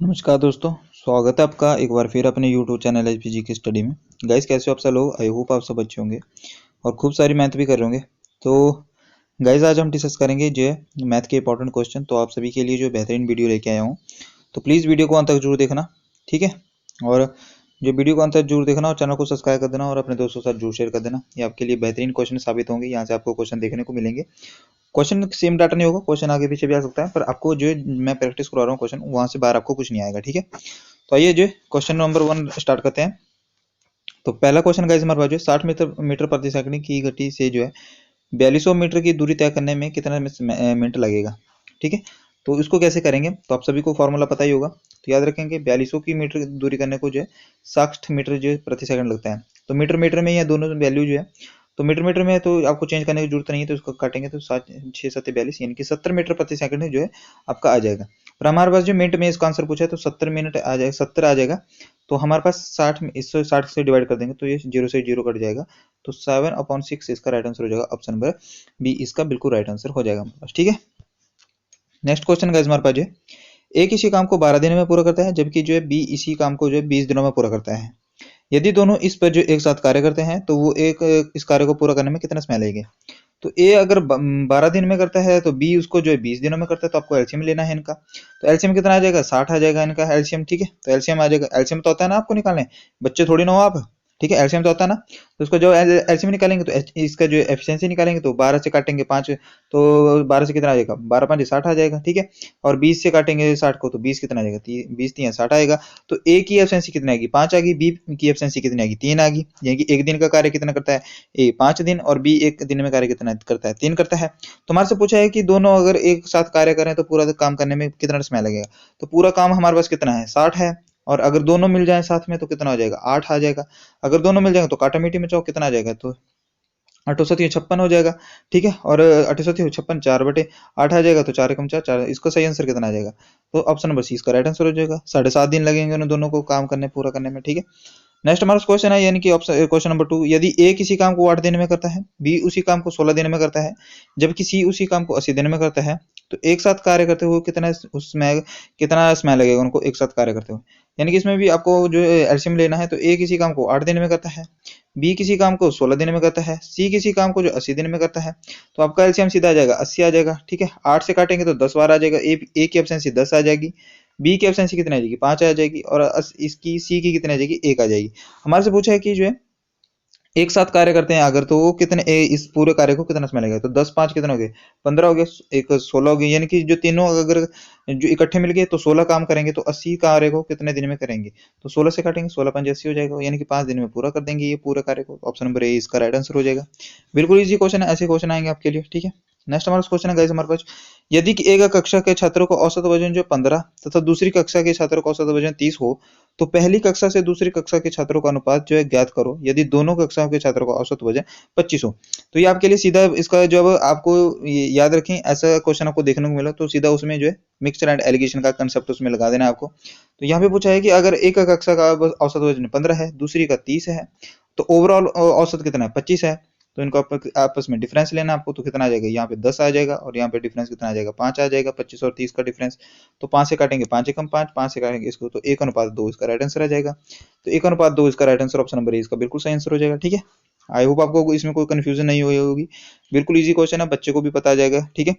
नमस्कार दोस्तों। स्वागत है आपका एक बार फिर अपने YouTube चैनल एचपीजी की स्टडी में। गाइस कैसे हो आप सब लोग? आई होप आप सब अच्छे होंगे और खूब सारी मैथ भी कर रहे होंगे। तो गाइस आज हम डिस्कस करेंगे जो है मैथ के इंपॉर्टेंट क्वेश्चन। तो आप सभी के लिए जो बेहतरीन वीडियो लेके आया हूँ, तो प्लीज़ वीडियो को अंत तक जरूर देखना, ठीक है। और जो वीडियो को अंत तक जरूर देखना और चैनल को सब्सक्राइब कर देना और अपने दोस्तों के साथ जरूर शेयर कर देना। ये आपके लिए बेहतरीन क्वेश्चन साबित होंगे। यहाँ से आपको क्वेश्चन देखने को मिलेंगे। क्वेश्चन सेम डाटा नहीं होगा, क्वेश्चन आगे पीछे भी आ सकता है, पर आपको जो है मैं प्रैक्टिस करवा रहा हूँ क्वेश्चन, वहां से बाहर आपको कुछ नहीं आएगा, ठीक है। तो आइए जो क्वेश्चन नंबर 1 स्टार्ट करते हैं। तो पहला क्वेश्चन गाइस हमारे पास जो 60 मीटर मीटर प्रति सेकंड की गति से जो है 4200 मीटर की दूरी तय करने में कितना मिनट लगेगा, ठीक है। तो इसको कैसे करेंगे, तो आप सभी को फॉर्मूला पता ही होगा। तो याद रखेंगे 4200 की मीटर की दूरी करने को जो है 60 मीटर जो है प्रति सेकंड लगता है। तो मीटर मीटर में ये दोनों वैल्यू जो है, तो मीटर मीटर में है तो आपको चेंज करने की जरूरत नहीं है। तो इसको काटेंगे तो 6 6 42 यानी कि 70 मीटर प्रति सेकंड जो है आपका आ जाएगा। पर हमारे पास जो मिनट में इसका आंसर पूछा है तो 70 मिनट आ जाएगा, 70 आ जाएगा। तो हमारे पास 60, इससे 60 से डिवाइड कर देंगे तो ये 0 से 0 कट जाएगा। तो 7/6 इसका राइट आंसर हो जाएगा। ऑप्शन नंबर बी इसका बिल्कुल राइट आंसर हो जाएगा हमारे पास, ठीक है। नेक्स्ट क्वेश्चन गाइस हमारे पास जो है ए किसी काम को 12 दिन में पूरा करता है, जबकि जो है बी इसी काम को जो है 20 दिनों में पूरा करता है। यदि दोनों इस पर जो एक साथ कार्य करते हैं तो वो एक इस कार्य को पूरा करने में कितना समय लगेगा। तो ए अगर 12 दिन में करता है तो बी उसको जो है 20 दिनों में करता है। तो आपको एलसीएम लेना है इनका। तो एलसीएम कितना आ जाएगा, 60 आ जाएगा इनका एलसीएम, ठीक है। तो एलसीएम आ जाएगा, एलसीएम तो होता है ना आपको निकालने, बच्चे थोड़ी ना हो आप, ठीक है। एलसीएम तो होता है ना। तो उसको जो एलसीएम निकालेंगे तो इसका जो एफिशिएंसी निकालेंगे तो 12 से काटेंगे 5, तो 12 से कितना आ जाएगा, 12 5 60 आ जाएगा, ठीक है। और 20 से काटेंगे 60 को तो 20 कितना आ जाएगा, 20 3 60 आएगा। तो ए की एफिशिएंसी कितनी आएगी, 5 आ गई। बी की एफिशिएंसी कितनी आएगी, 3 आ गई। यानी कि एक दिन का कार्य कितना करता है, ए 5 दिन, और बी एक दिन में कार्य कितना करता है, 3 करता है। तो हमारे से पूछा है कि दोनों अगर एक साथ कार्य करें तो पूरा काम करने में कितना समय लगेगा। तो पूरा काम हमारे पास कितना है, 60 है। और अगर दोनों मिल जाए साथ में तो कितना हो जाएगा, 8 आ जाएगा। अगर दोनों मिल जाएंगे तो काटा मीटी में चौक कितना आ जाएगा, तो 8 7 56 हो जाएगा, ठीक है। और 8 7 56 4/8 आ जाएगा। तो 4 × 4 4, इसका सही आंसर कितना आ जाएगा, तो ऑप्शन नंबर सी इसका राइट आंसर हो जाएगा। 7.5 दिन लगेंगे उन दोनों को काम करने पूरा करने में, ठीक है। नेक्स्ट हमारा क्वेश्चन है, यानी कि ऑप्शन क्वेश्चन नंबर 2, यदि ए किसी काम को 8 दिन में करता है, बी उसी काम को 16 दिन में करता है, जबकि सी उसी काम को 80 दिन में करता है, तो एक साथ कार्य करते हुए कितना समय लगेगा उनको एक साथ कार्य करते हुए। यानी कि इसमें भी आपको जो एलसीएम लेना है। तो ए किसी काम को 8 दिन में करता है, बी किसी काम को 16 दिन में करता है, सी किसी काम को जो 80 दिन में करता है। तो आपका एलसीएम सीधा आ जाएगा 80 आ जाएगा, ठीक है। 8 से काटेंगे तो 10 बार आ जाएगा। ए की एफिशिएंसी 10 आ जाएगी, बी की एफिशिएंसी कितनी आ जाएगी, 5 आ जाएगी, और इसकी सी की कितनी आ जाएगी, 1 आ जाएगी। हमारे से पूछा है कि जो है एक साथ कार्य करते हैं अगर, तो वो कितने इस पूरे कार्य को कितना समय लगेगा। तो 10 5 कितना हो गए, 15 हो गए, एक 16 हो गए। यानी कि जो तीनों अगर जो इकट्ठे मिल गए तो 16 काम करेंगे, तो 80 कार्य को कितने दिन में करेंगे। तो 16 से काटेंगे, 16 5 80 हो जाएगा। यानी कि 5 दिन में पूरा कर देंगे ये पूरे कार्य को। ऑप्शन नंबर ए इसका राइट आंसर हो जाएगा। बिल्कुल इजी क्वेश्चन है, ऐसे क्वेश्चन आएंगे आपके लिए, ठीक है। नेक्स्ट हमारा क्वेश्चन है गाइस हमारे पास, यदि कि एक कक्षा के छात्रों को औसत वजन जो 15 तथा दूसरी कक्षा के छात्रों का औसत वजन 30 हो, तो पहली कक्षा से दूसरी कक्षा के छात्रों का अनुपात जो है ज्ञात करो यदि दोनों कक्षाओं के छात्रों का औसत वजन 25 हो। तो ये आपके लिए सीधा इसका जब आपको याद रखें ऐसा क्वेश्चन आपको देखने को मिला तो सीधा उसमें जो है मिक्सचर एंड एलिगेशन का कंसेप्ट उसमें लगा देना है आपको। तो यहाँ पे पूछा है कि अगर एक कक्षा का औसत वजन 15 है, दूसरी का 30 है, तो ओवरऑल औसत कितना है, 25 है। तो इनको आपस में डिफरेंस लेना है आपको। तो कितना आ जाएगा, यहाँ पे 10 आ जाएगा, और यहाँ पे डिफरेंस कितना आ जाएगा, 5 आ जाएगा। 25 और 30 का डिफरेंस, तो 5 से काटेंगे 5 एकम 5, 5 से काटेंगे इसको तो 1:2 इसका राइट आंसर आ जाएगा। तो 1:2 इसका right answer, option number A इसका बिल्कुल सही आंसर हो जाएगा, ठीक है। आई होप आपको इसमें कोई कंफ्यूजन नहीं हुई होगी। बिल्कुल इजी क्वेश्चन है, बच्चे को भी पता आ जाएगा, ठीक है।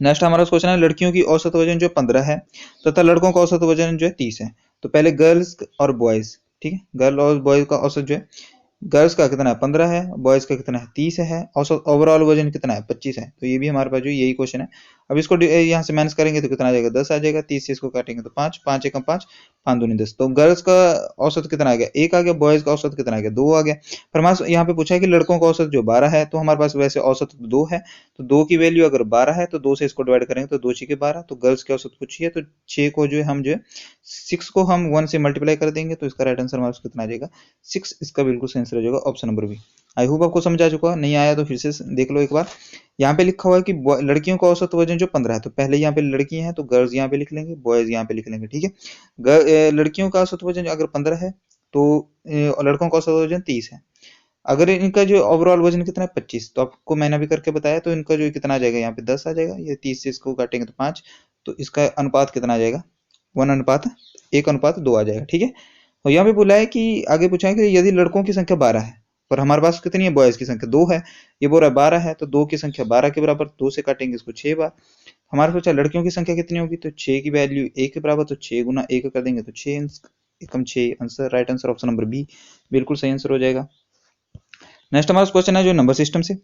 नेक्स्ट हमारा क्वेश्चन है, लड़कियों की औसत वजन जो 15 है तथा लड़कों का औसत वजन जो है 30 है। तो पहले गर्ल्स और बॉयज, ठीक है, गर्ल और बॉयज का औसत जो है, गर्ल्स का कितना है 15 है, बॉयज का कितना है 30 है, औसत ओवरऑल वजन कितना है 25 है। तो ये भी हमारे पास जो यही क्वेश्चन है। अब इसको यहाँ से माइनस करेंगे तो कितना आ जाएगा, 10 आ जाएगा। 30 से इसको काटेंगे तो 5, 5 एकम 5, 5 दूनी 10। तो गर्ल्स का औसत कितना आ गया, 1 आ गया। बॉयज का औसत कितना आ गया, 2 आ गया। पर हमारे यहाँ पे पूछा है कि लड़कों का औसत जो 12 है, तो हमारे पास वैसे औसत 2 है। तो 2 की वैल्यू अगर 12 है तो 2 से इसको डिवाइड करेंगे तो 2 6 के 12। तो गर्ल्स की औसत पूछी है तो 6 को जो है हम जो है 6 को हम 1 से मल्टीप्लाई कर देंगे तो इसका राइट आंसर हमारे पास कितना आ जाएगा, 6 इसका बिल्कुल सही आंसर हो जाएगा, option number B. I hope आपको समझ आ चुका है, नहीं आया तो फिर से देख लो एक बार। यहाँ पे लिखा हुआ है कि लड़कियों का औसत वजन जो 15 है, तो पहले यहाँ पे लड़की हैं तो गर्ल्स यहाँ पे लिख लेंगे, बॉयज यहाँ पे लिख लेंगे, ठीक है। लड़कियों का औसत वजन अगर 15 है तो लड़कों का औसत वजन 30 है। अगर इनका जो ओवरऑल वजन कितना है 25, तो आपको मैंने अभी करके बताया, तो इनका जो कितना आ जाएगा, यहाँ पे 10 आ जाएगा। ये 30 से इसको काटेंगे तो 5, तो इसका अनुपात कितना आ जाएगा, 1:1:2 आ जाएगा। ठीक है, और यहाँ पे बोला है कि आगे पूछा है कि यदि लड़कों की संख्या 12 है पर हमारे पास कितनी है, बॉयज की संख्या 2 है। ये बोल रहा है 12 है तो 2 की संख्या 12 के बराबर, 2 से काटेंगे इसको 6 बार। हमारे पास लड़कियों की संख्या कितनी होगी, तो 6 की वैल्यू 1 के बराबर, तो 6 गुना 1 कर देंगे तो 6 एकम 6 answer, right answer option number B बिल्कुल सही आंसर हो जाएगा। नेक्स्ट हमारा क्वेश्चन है जो नंबर सिस्टम से,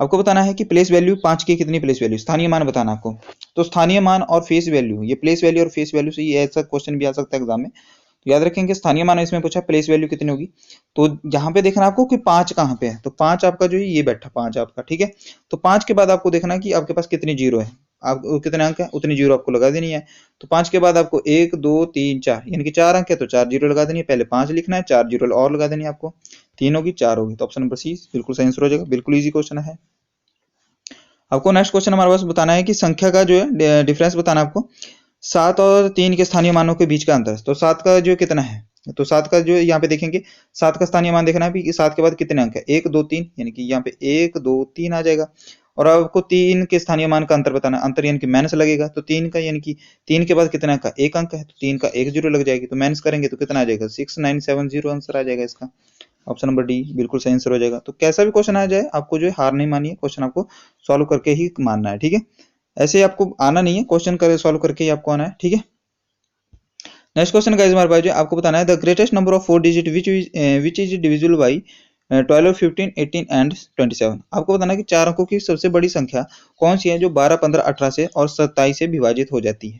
आपको बताना है कि प्लेस वैल्यू 5 की कितनी प्लेस वैल्यू, स्थानीय मान बताना आपको। तो स्थानीय मान और फेस वैल्यू, ये प्लेस वैल्यू और फेस वैल्यू से ये ऐसा क्वेश्चन भी आ सकता है एग्जाम में, तो याद रखेंगे स्थानीय मान इसमें पूछा, प्लेस वैल्यू कितनी होगी। तो यहाँ पे देखना आपको कि 5 कहाँ पे है, तो 5 आपका जो है ये बैठा 5 आपका। ठीक है, तो 5 के बाद आपको देखना कि आपके पास कितनी जीरो है, आप कितने अंक है उतनी जीरो आपको लगा देनी है। तो 5 के बाद आपको 1 2 3 4 यानी कि 4 अंक है तो 4 जीरो लगा देनी है, पहले 5 लिखना है, 4 जीरो और लगा देनी है आपको, 3 होगी 4 होगी, तो ऑप्शन नंबर सी बिल्कुल सही आंसर हो जाएगा। बिल्कुल इजी क्वेश्चन है। आपको नेक्स्ट क्वेश्चन हमारे पास बताना है कि संख्या का जो है डिफरेंस बताना आपको, 7 और 3 के स्थानीय मानों के बीच का अंतर। तो 7 का जो कितना है, तो 7 का जो यहाँ पे देखेंगे 7 का स्थानीय मान देखना है कि 7 के बाद कितने अंक है, 1 2 3 यानी कि यहाँ पे 1 2 3 आ जाएगा। और आपको 3 के स्थानीय मान का अंतर बताना, अंतर यानी कि माइनस लगेगा, तो 3 का यानी कि 3 के बाद कितना अंक है, 1 अंक है, तो 3 का 1 जीरो लग जाएगी, तो माइनस करेंगे तो कितना आ जाएगा 6970 आंसर आ जाएगा इसका, ऑप्शन नंबर डी बिल्कुल सही आंसर हो जाएगा। तो कैसा भी क्वेश्चन आ जाए आपको जो है हार नहीं मानिए, क्वेश्चन आपको सॉल्व करके ही मानना है। ठीक है, ऐसे आपको आना नहीं है, क्वेश्चन कर सॉल्व करके ही आपको आना है। ठीक है, नेक्स्ट क्वेश्चन गाइस हमारे पास जो आपको बताना है, the greatest number of 4 digit which is divisible by 12 15 18 and 27। आपको बताना है कि 4 अंकों की सबसे बड़ी संख्या कौन सी है जो 12 15 18 से और 27 से विभाजित हो जाती है।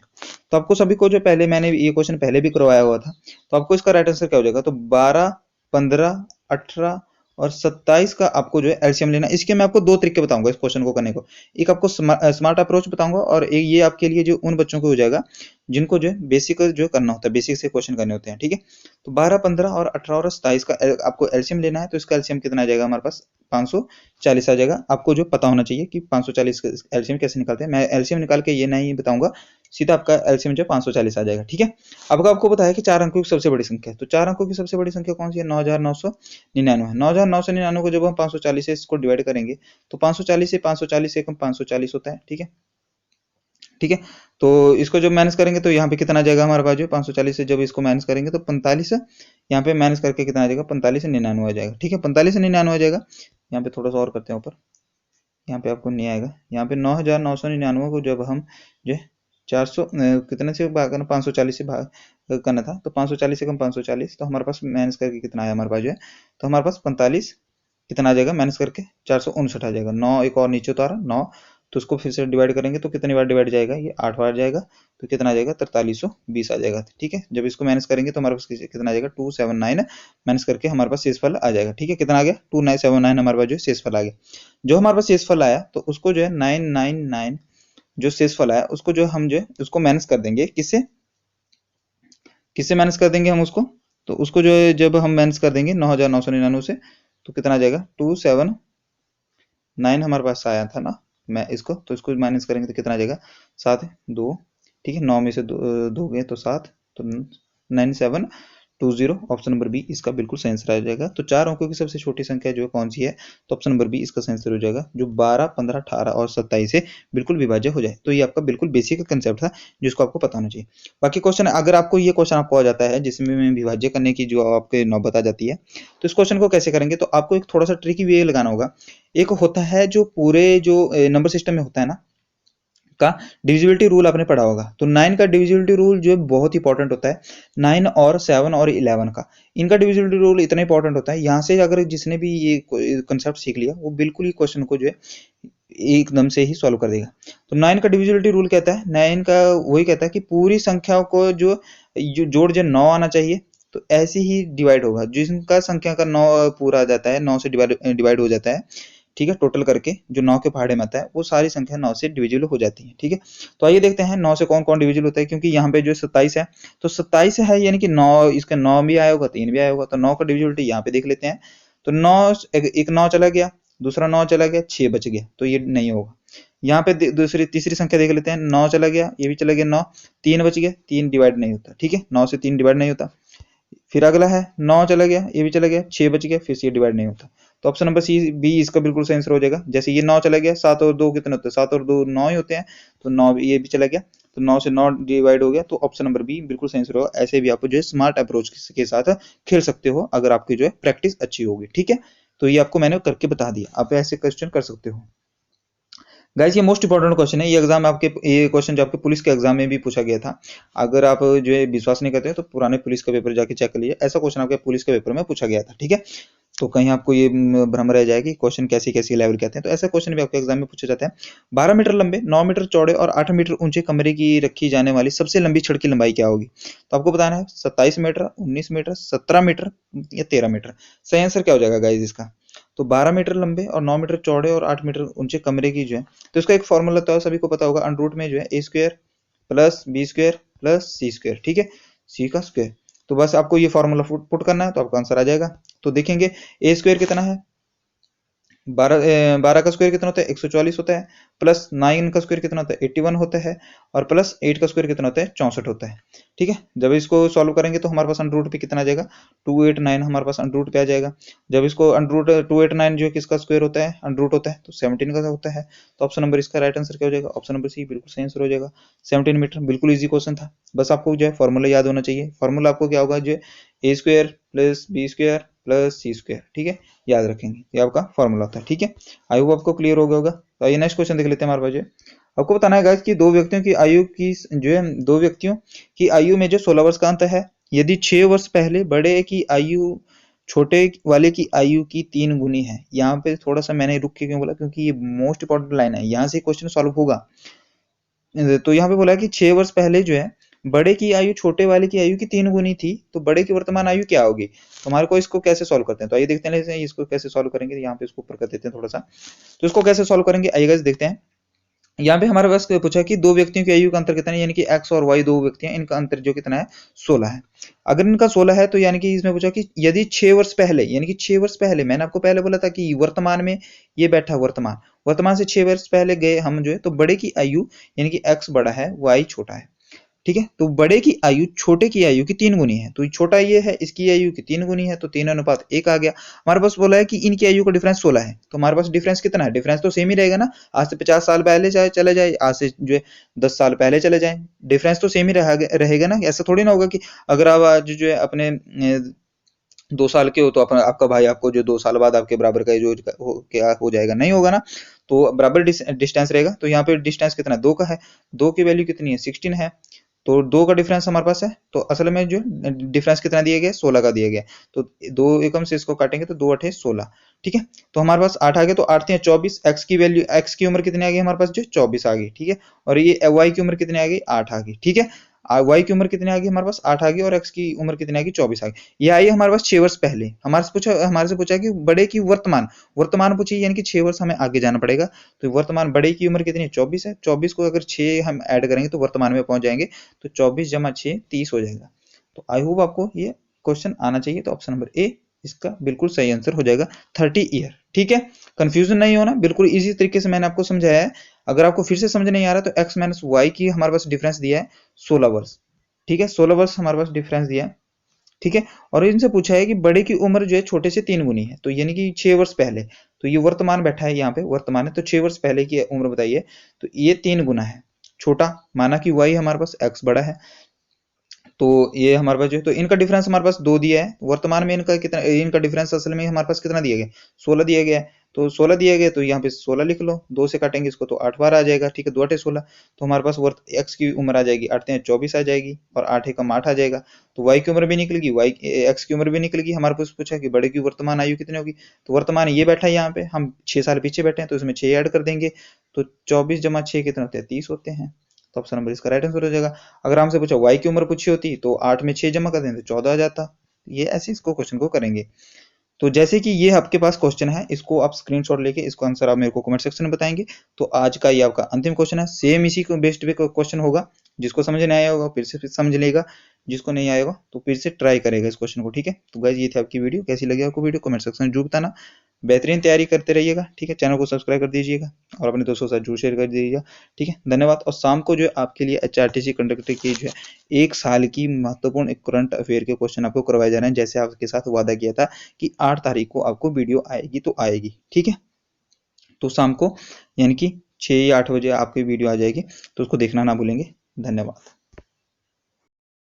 तो आपको सभी को जो पहले मैंने ये क्वेश्चन पहले भी करवाया हुआ था, तो आपको इसका राइट आंसर क्या हो जाएगा, तो 12 15 18 और 27 का आपको जो है एलसीएम लेना। इसके मैं आपको 2 तरीके बताऊंगा इस क्वेश्चन को करने को, एक आपको स्मार्ट अप्रोच बताऊंगा और एक ये आपके लिए जो उन बच्चों को हो जाएगा जिनको जो है बेसिक जो करना होता है, बेसिक से क्वेश्चन करने होते हैं। ठीक है, तो 12 15 और 18 और 27 का आपको एलसीएम लेना है, तो इसका एलसीएम कितना आ जाएगा हमारे पास 540 आ जाएगा। आपको जो पता होना चाहिए कि 540 का एलसीएम कैसे निकालते हैं, मैं एलसीएम निकाल के ये नहीं बताऊंगा, सीधा आपका एलसीएम जो 540 आ जाएगा। ठीक है, अब आपको पता है कि 4 अंकों की सबसे बड़ी संख्या है, तो 4 अंकों की सबसे बड़ी संख्या कौन सी है, 9999 है। 9999 को जब हम 540 से इसको डिवाइड करेंगे तो 540 से 540 एकम 540 होता है। ठीक है, ठीक है, तो इसको जब माइनस करेंगे तो यहाँ पे कितना आ जाएगा हमारे पास जो 540 से जब इसको माइनस करेंगे तो 45, यहाँ पे माइनस करके कितना आ जाएगा 45 से 99 आ जाएगा। ठीक है, 45 से 99 आ जाएगा। यहाँ पे थोड़ा सा और करते हैं ऊपर, यहाँ पे आपको नहीं आएगा, यहाँ पे 9999 को जब हम जो 400 कितने से भाग करना, 540 से भाग करना था, तो 540 से कम 540, तो हमारे पास माइनस करके कितना आया हमारे पास जो है, तो हमारे पास 45 कितना आ जाएगा माइनस करके 459 आ जाएगा। 9 एक और नीचे उतारा 9, तो उसको फिर से डिवाइड करेंगे तो कितनी बार डिवाइड जाएगा, ये 8 बार जाएगा, तो कितना आ जाएगा 4320 आ जाएगा। ठीक है, जब इसको माइनस करेंगे तो हमारे पास कितना आ जाएगा 279 माइनस करके हमारे पास शेषफल आ जाएगा। ठीक है, कितना आ गया 2979 हमारे पास जो शेषफल आ गया। जो हमारे पास शेषफल आया तो उसको जो है 999 जो शेषफल आया उसको जो हम जो है उसको माइनस कर देंगे, किससे किससे माइनस कर देंगे हम उसको, तो उसको जो है जब हम माइनस कर देंगे 9999 से, तो कितना आ जाएगा 279 हमारे पास आया था ना, मैं इसको तो इसको माइनस करेंगे तो कितना आ जाएगा 7 2। ठीक है, 9 में से 2 गए तो 7, तो 9720 ऑप्शन नंबर बी इसका बिल्कुल सही आंसर आ जाएगा। तो 4 अंकों की सबसे छोटी संख्या जो है कौन सी है, तो ऑप्शन नंबर बी इसका सही आंसर हो जाएगा, जो 12 15 18 और 27 से बिल्कुल विभाज्य हो जाए। तो ये आपका बिल्कुल बेसिक कंसेप्ट था जिसको आपको पता होना चाहिए। बाकी क्वेश्चन अगर आपको ये क्वेश्चन आपको आ जाता है जिसमें विभाज्य करने की जो आपके नौबत आ जाती है, तो इस क्वेश्चन को कैसे करेंगे, तो आपको एक थोड़ा सा ट्रिकी वे लगाना होगा। एक होता है जो पूरे जो नंबर सिस्टम में होता है ना का डिविजिबिलिटी रूल आपने पढ़ा होगा, तो 9 का डिविजिबिलिटी रूल जो है बहुत इंपॉर्टेंट होता है। 9 और 7 और 11 का इनका डिविजिबिलिटी रूल इतना इंपॉर्टेंट होता है, यहाँ से अगर जिसने भी ये कंसेप्ट सीख लिया वो बिल्कुल ही क्वेश्चन को जो है एकदम से ही सॉल्व कर देगा। तो 9 का डिविजिबिलिटी रूल कहता है, 9 का वही कहता है कि पूरी संख्याओं को जो जोड़ जो 9 आना चाहिए, तो ऐसे ही डिवाइड होगा, जिनका संख्या का 9 पूरा आ जाता है, 9 से डिवाइड हो जाता है। ठीक है, टोटल करके जो 9 के पहाड़े में आता है वो सारी संख्या 9 से डिविजिबल हो जाती है। ठीक है, तो आइए देखते हैं 9 से कौन कौन डिविजिबल होता है, क्योंकि यहाँ पे जो 27 है, तो 27 है यानी कि 9 इसका 9 भी आया होगा 3 भी आया होगा, तो 9 का डिविजिबिलिटी यहाँ पे देख लेते हैं। तो 9 एक 9 चला गया, दूसरा 9 चला गया, 6 बच गया, तो ये नहीं होगा। यहाँ पे दूसरी तीसरी संख्या देख लेते हैं, 9 चला गया, ये भी चला गया 9, 3 बच गया, 3 डिवाइड नहीं होता। ठीक है, 9 से 3 डिवाइड नहीं होता। फिर अगला है 9 चला गया, ये भी चला गया, 6 बच गया, फिर से ये डिवाइड नहीं होता। तो ऑप्शन नंबर सी बी इसका बिल्कुल सही आंसर हो जाएगा। जैसे ये 9 चला गया, 7 और 2 कितने होते हैं, 7 और 2 9 ही होते हैं, तो 9 ये भी चला गया, तो 9 से 9 डिवाइड हो गया, तो ऑप्शन नंबर बी बिल्कुल सही आंसर होगा। ऐसे भी आप जो है स्मार्ट अप्रोच के साथ खेल सकते हो अगर आपकी जो है प्रैक्टिस अच्छी होगी, ठीक है। तो ये आपको मैंने करके बता दिया, आप ऐसे क्वेश्चन कर सकते हो। गाइस ये मोस्ट इंपॉर्टेंट क्वेश्चन है, ये एग्जाम आपके, ये क्वेश्चन जो आपके पुलिस के एग्जाम में भी पूछा गया था। अगर आप जो है विश्वास नहीं करते हो तो पुराने पुलिस का पेपर जाके चेक कर लीजिए, ऐसा क्वेश्चन आपके पुलिस के पेपर में पूछा गया था, ठीक है। तो कहीं आपको ये भ्रम रह जाएगी क्वेश्चन कैसी कैसी लेवल के आते हैं, तो ऐसा क्वेश्चन भी आपके एग्जाम में पूछे जाते हैं। 12 मीटर लंबे, 9 मीटर चौड़े और 8 मीटर ऊंचे कमरे की रखी जाने वाली सबसे लंबी छड़ की लंबाई क्या होगी? तो आपको बताना है 27 मीटर, 19 मीटर, 17 मीटर या 13 मीटर। सही आंसर क्या हो जाएगा गाइज इसका? तो 12 मीटर लंबे और 9 मीटर चौड़े और 8 मीटर ऊंचे कमरे की जो है, तो इसका एक फॉर्मूला तो सभी को पता होगा, अंडर रूट में जो है A square plus B square plus C square, ठीक है, सी का स्क्वायर। तो बस आपको ये फॉर्मूला पुट करना है तो आपका आंसर आ जाएगा। तो देखेंगे ए स्क्वायर कितना है, 12 का स्क्वायर कितना होता है 144 होता है, प्लस 9 का स्क्वायर कितना होता है 81 होता है, और प्लस 8 का स्क्वायर कितना होता है 64 होता है, ठीक है। जब इसको सॉल्व करेंगे तो हमारे पास अंडर रूट पे कितना आ जाएगा 289 हमारे पास अंडर रूट पे आ जाएगा। जब इसको अंडर रूट 289 जो किसका स्क्वायर होता है अंडर रूट होता है तो 17 का होता है। तो ऑप्शन नंबर इसका राइट आंसर क्या हो जाएगा? ऑप्शन नंबर सी बिल्कुल सही आंसर हो जाएगा। 17 मीटर, बिल्कुल ईजी क्वेश्चन था। बस आपको जो है फॉर्मूला याद होना चाहिए। फॉर्मूला आपको क्या होगा, जो है A square plus B square plus C square, ठीक है, याद रखेंगे, ये आपका फॉर्मूला होता है, ठीक है। आई होप आपको क्लियर हो गया होगा। तो आइए नेक्स्ट क्वेश्चन देख लेते हैं हमारे पास। जो आपको बताना है गाइस कि दो व्यक्तियों की आयु की जो है, दो व्यक्तियों की आयु में जो 16 वर्ष का अंतर है, यदि 6 वर्ष पहले बड़े की आयु छोटे वाले की आयु की 3 गुनी है। यहाँ पे थोड़ा सा मैंने रुक के क्यों बोला, क्योंकि ये मोस्ट इंपॉर्टेंट लाइन है, यहाँ से क्वेश्चन सॉल्व होगा। तो यहाँ पे बोला कि 6 वर्ष पहले जो है बड़े की आयु छोटे वाले की आयु की 3 गुनी थी, तो बड़े की वर्तमान आयु क्या होगी? तो हमारे को इसको कैसे सॉल्व करते हैं, तो आइए देखते हैं इसको कैसे सॉल्व करेंगे। यहाँ पे इसको ऊपर कर देते हैं थोड़ा सा, तो इसको कैसे सॉल्व करेंगे आइए गाइस देखते हैं। यहाँ पे हमारे पास पूछा कि दो व्यक्तियों की आयु का अंतर कितना है, यानी कि एक्स और वाई दो व्यक्ति हैं, इनका अंतर जो कितना है 16 है। अगर इनका 16 है तो यानी कि इसमें पूछा कि यदि 6 वर्ष पहले, यानी कि 6 वर्ष पहले, मैंने आपको पहले बोला था कि वर्तमान में ये बैठा वर्तमान, वर्तमान से 6 वर्ष पहले गए हम जो है, तो बड़े की आयु यानी कि एक्स बड़ा है वाई छोटा है, ठीक है। तो बड़े की आयु छोटे की आयु की 3 गुनी है, तो छोटा ये है, इसकी आयु की 3 गुनी है, तो 3:1 आ गया। हमारे पास बोला है कि इनकी आयु का डिफरेंस 16 है, तो हमारे पास डिफरेंस कितना है? डिफरेंस तो सेम ही रहेगा ना, आज से 50 साल पहले चाहे चले जाए, आज से जो है 10 साल पहले चले जाए, डिफरेंस तो सेम ही रहेगा ना। ऐसा थोड़ी ना होगा कि अगर आप आज जो है अपने 2 साल के हो तो अपना आपका भाई आपको जो 2 साल बाद आपके बराबर का जो क्या हो जाएगा, नहीं होगा ना। तो बराबर डिस्टेंस रहेगा। तो यहाँ पे डिस्टेंस कितना 2 का है, 2 की वैल्यू कितनी है 16 है, तो 2 का डिफरेंस हमारे पास है, तो असल में जो डिफरेंस कितना दिया गया 16 का दिया गया। तो 2 एकम से इसको काटेंगे तो 2 8 16, ठीक है। तो हमारे पास 8 आ गया, तो 8 3 24, एक्स की वैल्यू, एक्स की उम्र कितनी आ गई हमारे पास जो 24 आ गई, ठीक है। और ये वाई की उम्र कितनी आ गई 8 आ गई, ठीक है। वाई की उम्र कितनी आ गई हमारे पास 8 आ गई, और एक्स की उम्र कितनी आ गई 24 आ गई। ये आई हमारे पास 6 वर्ष पहले। हमारे से पूछा कि बड़े की वर्तमान, वर्तमान पूछी, यानी कि 6 वर्ष हमें आगे जाना पड़ेगा। तो वर्तमान बड़े की उम्र कितनी है 24 है, 24 को अगर 6 हम ऐड करेंगे तो वर्तमान में पहुंच जाएंगे, तो 24 जमा 6 30 हो जाएगा। तो आई होप आपको ये क्वेश्चन आना चाहिए। तो ऑप्शन नंबर ए इसका बिल्कुल सही आंसर हो जाएगा 30 ईयर, ठीक है। कंफ्यूजन नहीं होना, बिल्कुल इजी तरीके से मैंने आपको समझाया है। अगर आपको फिर से समझ नहीं आ रहा तो एक्स माइनस वाई की हमारे पास डिफरेंस दिया है 16 वर्ष, ठीक है, 16 वर्ष हमारे पास डिफरेंस दिया है, ठीक है। और इनसे पूछा है कि बड़े की उम्र जो है छोटे से 3 गुनी है, तो यानी कि 6 वर्ष पहले, तो ये वर्तमान बैठा है, यहाँ पे वर्तमान है, तो 6 वर्ष पहले की उम्र बताइए, तो ये 3 गुना है छोटा, माना कि वाई हमारे पास एक्स बड़ा है, तो ये हमारे पास जो है, तो इनका डिफरेंस हमारे पास 2 दिया है वर्तमान में, इनका कितना, इनका डिफरेंस असल में हमारे पास कितना दिया गया 16 दिया गया है। तो 16 दिया गया, तो यहाँ पे 16 लिख लो, 2 से काटेंगे इसको तो 8 बार आ जाएगा, ठीक है, 2 8 16, तो हमारे पास वर्त एक्स की उम्र आ जाएगी 8 3 24 आ जाएगी, और 8 एकम 8 आ जाएगा। तो वाई की उम्र भी निकलेगी, वाई एक्स की उम्र भी निकलेगी। हमारे पास पूछा कि बड़े की वर्तमान आयु कितनी होगी, तो वर्तमान ये बैठा है, यहाँ पे हम 6 साल पीछे बैठे हैं, तो इसमें 6 ऐड कर देंगे, तो 24 जमा 6 कितने होते हैं 30 होते हैं। तो ऑप्शन नंबर इसका राइट आंसर हो जाएगा। अगर हमसे पूछा वाई की उम्र पूछी होती तो 8 में 6 जमा कर दें तो 14 आ जाता। ये ऐसे इसको क्वेश्चन को करेंगे। तो जैसे कि ये आपके पास क्वेश्चन है, इसको आप स्क्रीनशॉट लेके इसको आंसर आप मेरे को कमेंट सेक्शन में बताएंगे। तो आज का ये आपका अंतिम क्वेश्चन है, सेम इसी को बेस्ड पे क्वेश्चन होगा। जिसको समझ नहीं आया होगा फिर से समझ लेगा, जिसको नहीं आएगा तो फिर से ट्राई करेगा इस क्वेश्चन को, ठीक है। तो गाइस ये थी आपकी वीडियो, कैसी लगी आपको वीडियो कमेंट सेक्शन में जरूर बताना। बेहतरीन तैयारी करते रहिएगा, ठीक है, चैनल को सब्सक्राइब कर दीजिएगा और अपने दोस्तों के साथ जरूर शेयर कर दीजिएगा, ठीक है। धन्यवाद। और शाम को जो है आपके लिए HRTC कंडक्टर की जो है 1 साल की महत्वपूर्ण एक करंट अफेयर के क्वेश्चन आपको करवाए जा रहे हैं, जैसे आपके साथ वादा किया था कि 8 तारीख को आपको वीडियो आएगी तो आएगी, ठीक है। तो शाम को यानी कि 6 या 8 बजे आपकी वीडियो आ जाएगी, तो उसको देखना ना भूलेंगे। धन्यवाद।